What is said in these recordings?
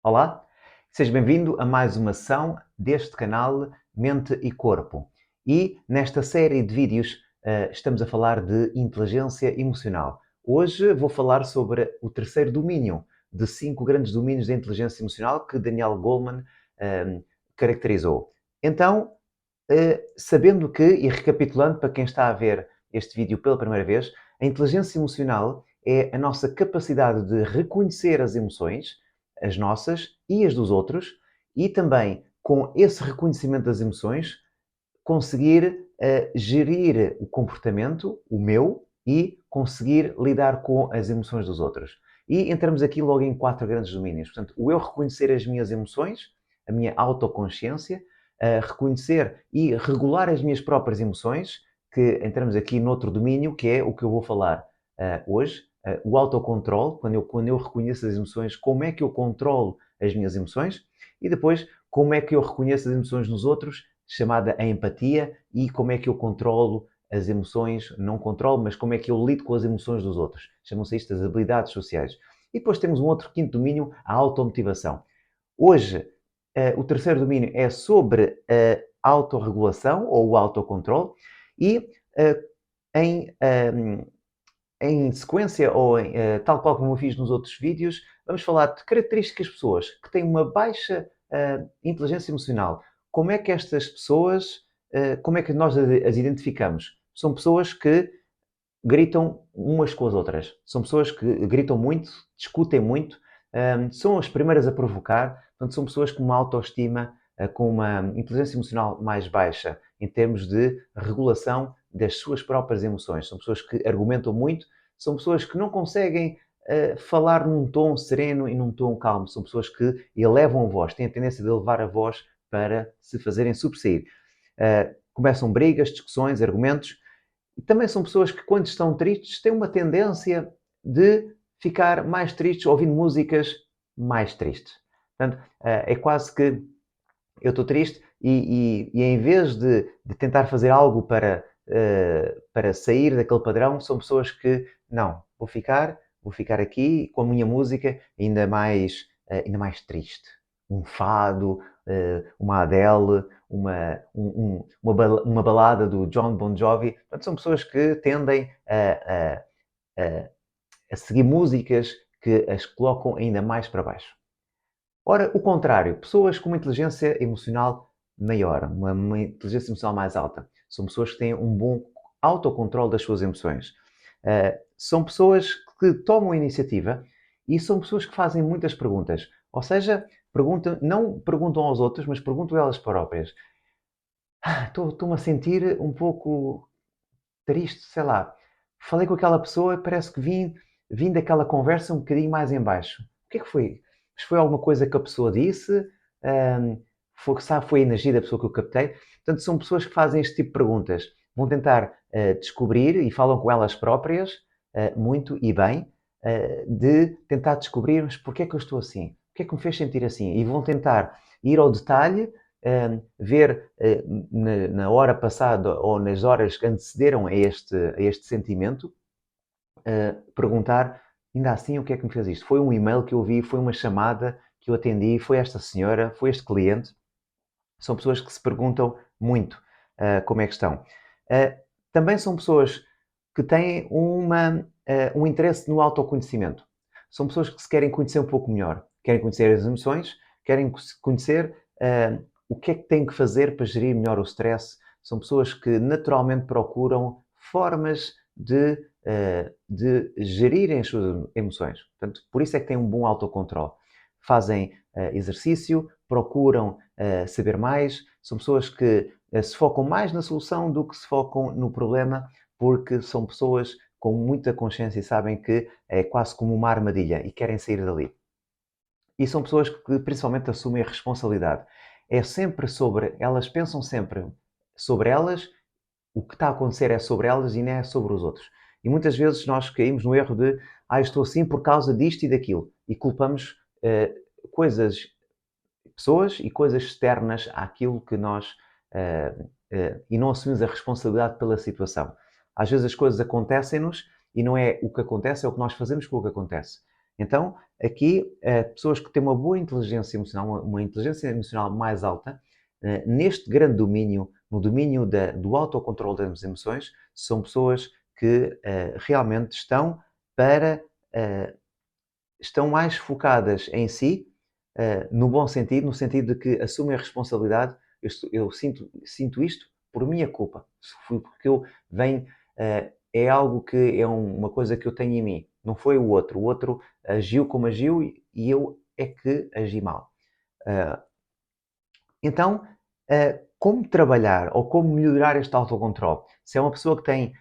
Olá, seja bem-vindo a mais uma sessão deste canal Mente e Corpo. E nesta série de vídeos estamos a falar de inteligência emocional. Hoje vou falar sobre o terceiro domínio de 5 grandes domínios da inteligência emocional que Daniel Goleman caracterizou. Então, sabendo que, e recapitulando para quem está a ver este vídeo pela primeira vez, a inteligência emocional é a nossa capacidade de reconhecer as emoções, as nossas e as dos outros, e também, com esse reconhecimento das emoções, conseguir gerir o comportamento, o meu, e conseguir lidar com as emoções dos outros. E entramos aqui logo em 4 grandes domínios. Portanto, o eu reconhecer as minhas emoções, a minha autoconsciência, reconhecer e regular as minhas próprias emoções, que entramos aqui noutro domínio, que é o que eu vou falar hoje, o autocontrole, quando eu reconheço as emoções, como é que eu controlo as minhas emoções, e depois, como é que eu reconheço as emoções nos outros, chamada a empatia, e como é que eu controlo as emoções, não controlo, mas como é que eu lido com as emoções dos outros. Chamam-se isto as habilidades sociais. E depois temos um outro quinto domínio, a automotivação. Hoje, o terceiro domínio é sobre a autorregulação ou o autocontrole e em, em sequência ou tal qual como eu fiz nos outros vídeos, vamos falar de características de pessoas que têm uma baixa inteligência emocional. Como é que estas pessoas, como é que nós as identificamos? São pessoas que gritam umas com as outras. São pessoas que gritam muito, discutem muito, são as primeiras a provocar, portanto, são pessoas com uma autoestima, com uma inteligência emocional mais baixa, em termos de regulação das suas próprias emoções. São pessoas que argumentam muito, são pessoas que não conseguem falar num tom sereno e num tom calmo. São pessoas que elevam a voz, têm a tendência de elevar a voz para se fazerem sobressair. Começam brigas, discussões, argumentos. E também são pessoas que, quando estão tristes, têm uma tendência de ficar mais tristes ouvindo músicas mais tristes. Portanto, é quase que eu estou triste e em vez de tentar fazer algo para sair daquele padrão, são pessoas que, não, vou ficar aqui com a minha música ainda mais triste. Um fado, uma Adele, uma balada do John Bon Jovi. Portanto, são pessoas que tendem a seguir músicas que as colocam ainda mais para baixo. Ora, o contrário, pessoas com uma inteligência emocional maior, uma inteligência emocional mais alta, são pessoas que têm um bom autocontrole das suas emoções. São pessoas que tomam iniciativa e são pessoas que fazem muitas perguntas. Ou seja, não perguntam aos outros, mas perguntam elas próprias. Estou-me a sentir um pouco triste, sei lá. Falei com aquela pessoa e parece que vim daquela conversa um bocadinho mais em baixo. O que é que foi? Mas foi alguma coisa que a pessoa disse? Foi a energia da pessoa que eu captei? Portanto, são pessoas que fazem este tipo de perguntas. Vão tentar descobrir e falam com elas próprias, muito e bem, de tentar descobrir, mas porquê é que eu estou assim? O que é que me fez sentir assim? E vão tentar ir ao detalhe, ver na hora passada ou nas horas que antecederam a este sentimento, perguntar, ainda assim, o que é que me fez isto? Foi um e-mail que eu vi, foi uma chamada que eu atendi, foi esta senhora, foi este cliente. São pessoas que se perguntam muito como é que estão. Também são pessoas que têm um interesse no autoconhecimento. São pessoas que se querem conhecer um pouco melhor. Querem conhecer as emoções, querem conhecer o que é que têm que fazer para gerir melhor o stress. São pessoas que naturalmente procuram formas de gerirem as suas emoções. Portanto, por isso é que têm um bom autocontrole. Fazem exercício, procuram saber mais. São pessoas que se focam mais na solução do que se focam no problema, porque são pessoas com muita consciência e sabem que é quase como uma armadilha e querem sair dali. E são pessoas que principalmente assumem a responsabilidade. É sempre sobre, elas pensam sempre sobre elas, o que está a acontecer é sobre elas e não é sobre os outros. E muitas vezes nós caímos no erro de, estou assim por causa disto e daquilo. E culpamos coisas, pessoas e coisas externas àquilo que nós... e não assumimos a responsabilidade pela situação. Às vezes as coisas acontecem-nos e não é o que acontece, é o que nós fazemos com o que acontece. Então, aqui, pessoas que têm uma boa inteligência emocional, uma inteligência emocional mais alta, neste grande domínio, no domínio do autocontrole das emoções, são pessoas que realmente para, eh, estão mais focadas em si, no bom sentido, no sentido de que assumem a responsabilidade. Eu sinto isto por minha culpa, porque eu venho, é algo que é uma coisa que eu tenho em mim, não foi o outro agiu como agiu e eu é que agi mal. Uh, então, como trabalhar ou como melhorar este autocontrole? Se é uma pessoa que tem,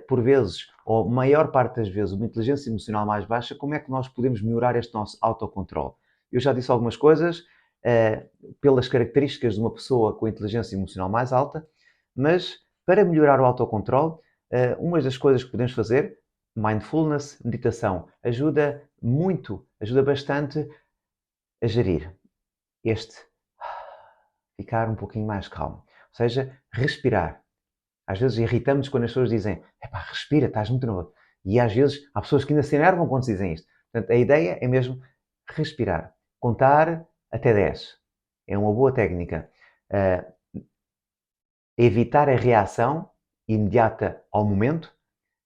por vezes, ou maior parte das vezes, uma inteligência emocional mais baixa, como é que nós podemos melhorar este nosso autocontrole? Eu já disse algumas coisas pelas características de uma pessoa com inteligência emocional mais alta, mas para melhorar o autocontrole, uma das coisas que podemos fazer, mindfulness, meditação, ajuda muito, ajuda bastante a gerir este ficar um pouquinho mais calmo. Ou seja, respirar. Às vezes irritamos quando as pessoas dizem epá, respira, estás muito novo. E às vezes há pessoas que ainda se enervam quando se dizem isto. Portanto, a ideia é mesmo respirar. Contar até 10. É uma boa técnica. Evitar a reação imediata ao momento.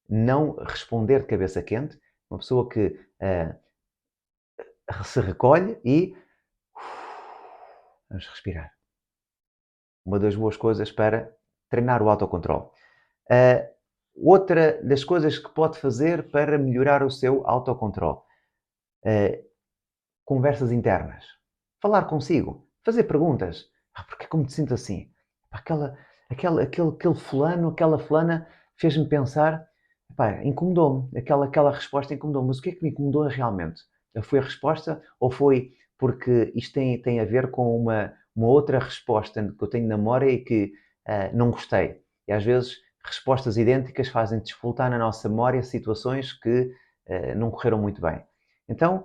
Não responder de cabeça quente. Uma pessoa que se recolhe e vamos respirar. Uma das boas coisas para treinar o autocontrole. Outra das coisas que pode fazer para melhorar o seu autocontrole. Conversas internas. Falar consigo. Fazer perguntas. Porque como te sinto assim? Aquele fulano, aquela fulana fez-me pensar, incomodou-me. Aquela resposta incomodou-me. Mas o que é que me incomodou realmente? Foi a resposta ou foi porque isto tem a ver com uma outra resposta que eu tenho na memória e que não gostei? E às vezes respostas idênticas fazem desvoltar na nossa memória situações que não correram muito bem. Então,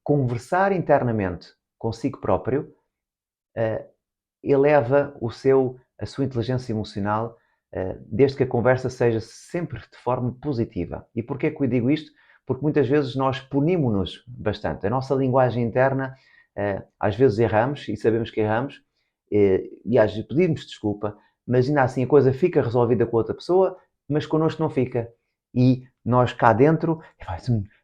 conversar internamente consigo próprio eleva a sua inteligência emocional, desde que a conversa seja sempre de forma positiva. E porquê que eu digo isto? Porque muitas vezes nós punimos-nos bastante. A nossa linguagem interna, às vezes erramos e sabemos que erramos, e às vezes pedimos desculpa, mas ainda assim a coisa fica resolvida com a outra pessoa, mas connosco não fica. E nós cá dentro,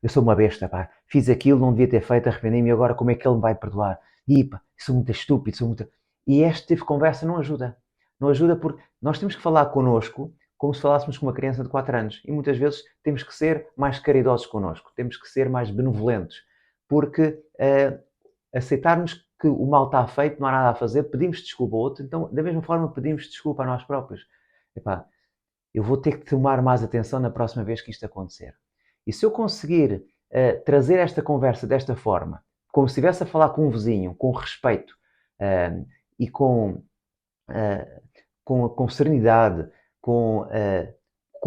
eu sou uma besta, pá, fiz aquilo, não devia ter feito, arrependi-me e agora como é que ele me vai perdoar? E pá, sou muito estúpido, sou muito... E este tipo de conversa não ajuda. Não ajuda porque nós temos que falar connosco como se falássemos com uma criança de 4 anos. E muitas vezes temos que ser mais caridosos connosco, temos que ser mais benevolentes, porque aceitarmos que o mal está feito, não há nada a fazer, pedimos desculpa ao outro, então da mesma forma pedimos desculpa a nós próprios. Epá, eu vou ter que tomar mais atenção na próxima vez que isto acontecer. E se eu conseguir trazer esta conversa desta forma, como se estivesse a falar com um vizinho, com respeito e com serenidade, com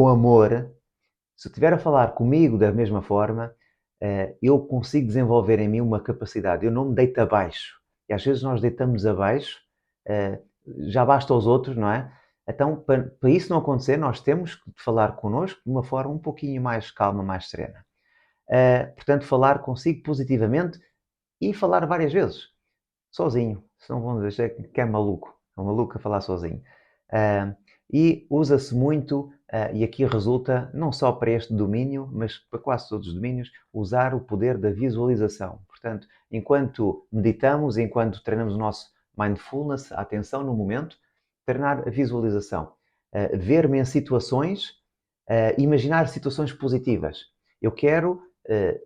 amor, se eu estiver a falar comigo da mesma forma, eu consigo desenvolver em mim uma capacidade. Eu não me deito abaixo. E às vezes nós deitamos abaixo, já basta aos outros, não é? Então, para isso não acontecer, nós temos que falar connosco de uma forma um pouquinho mais calma, mais serena. Portanto, falar consigo positivamente e falar várias vezes, sozinho. Senão vão dizer que é maluco. É um maluco a falar sozinho. E usa-se muito, e aqui resulta, não só para este domínio, mas para quase todos os domínios, usar o poder da visualização. Portanto, enquanto meditamos, enquanto treinamos o nosso mindfulness, a atenção no momento, treinar a visualização. Ver-me em situações, imaginar situações positivas. Eu quero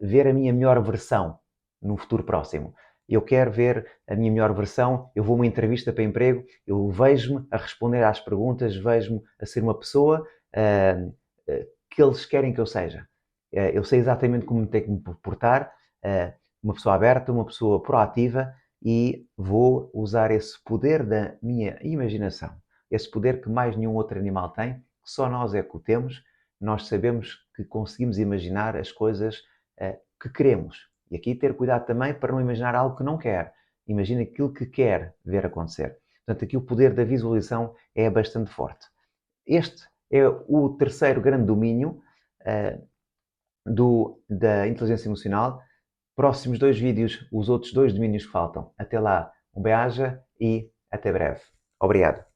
ver a minha melhor versão no futuro próximo. Eu quero ver a minha melhor versão, eu vou a uma entrevista para emprego, eu vejo-me a responder às perguntas, vejo-me a ser uma pessoa que eles querem que eu seja. Eu sei exatamente como tenho que me portar, uma pessoa aberta, uma pessoa proativa, e vou usar esse poder da minha imaginação. Esse poder que mais nenhum outro animal tem, que só nós é que o temos. Nós sabemos que conseguimos imaginar as coisas que queremos. E aqui ter cuidado também para não imaginar algo que não quer. Imagina aquilo que quer ver acontecer. Portanto, aqui o poder da visualização é bastante forte. Este é o terceiro grande domínio da inteligência emocional, próximos 2 vídeos os outros 2 domínios que faltam. Até lá, um bem-aja e até breve. Obrigado.